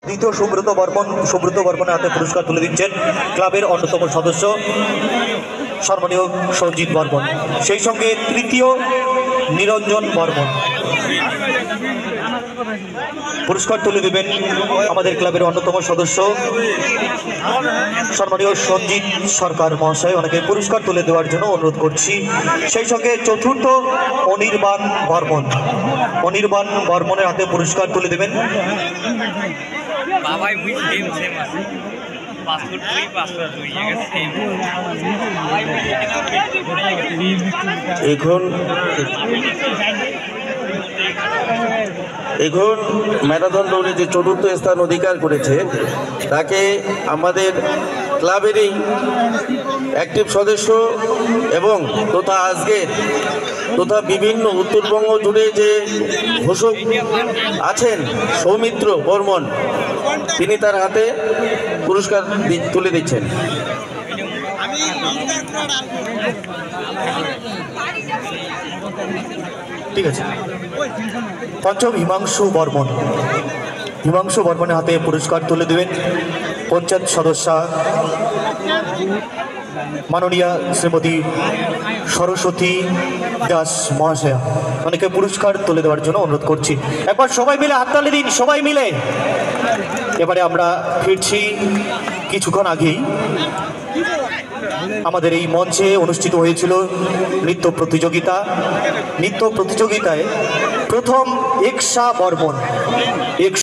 দ্বিতীয় সুব্রত বর্মনের হাতে পুরস্কার তুলে দিচ্ছেন ক্লাবের অন্যতম সদস্য সম্মানীয় সঞ্জিত বর্মন। সেই সঙ্গে তৃতীয় নিরঞ্জন বর্মন। পুরস্কার তুলে দেবেন আমাদের ক্লাবের অন্যতম সদস্য সম্মানীয় সঞ্জিত সরকার মহাশয়। অনেকে পুরস্কার তুলে দেওয়ার জন্য অনুরোধ করছি। সেই সঙ্গে চতুর্থ অনির্বাণ বর্মনের হাতে পুরস্কার তুলে দেবেন এখন ম্যারাথন দৌড়ে যে চতুর্থ স্থান অধিকার করেছে তাকে আমাদের ক্লাবেরই অ্যাক্টিভ সদস্য এবং তথা আজকের তথা বিভিন্ন উত্তরবঙ্গ জুড়ে যে ঘোষক আছেন সৌমিত্র বর্মন, তিনি তার হাতে পুরস্কার তুলে দিচ্ছেন। ঠিক আছে। পঞ্চম হিমাংশু বর্মনের হাতে পুরস্কার তুলে দেবেন পঞ্চায়েত সদস্যা মাননীয়া শ্রীমতী সরস্বতী দাস মহাশয়া। অনেকে পুরস্কার তুলে দেওয়ার জন্য অনুরোধ করছি। একবার সবাই মিলে হাততালি দিন, সবাই মিলে। এবারে আমরা ফিরছি কিছুক্ষণ আগেই আমাদের এই মঞ্চে অনুষ্ঠিত হয়েছিল নৃত্য প্রতিযোগিতায় প্রথম একশা বর্মন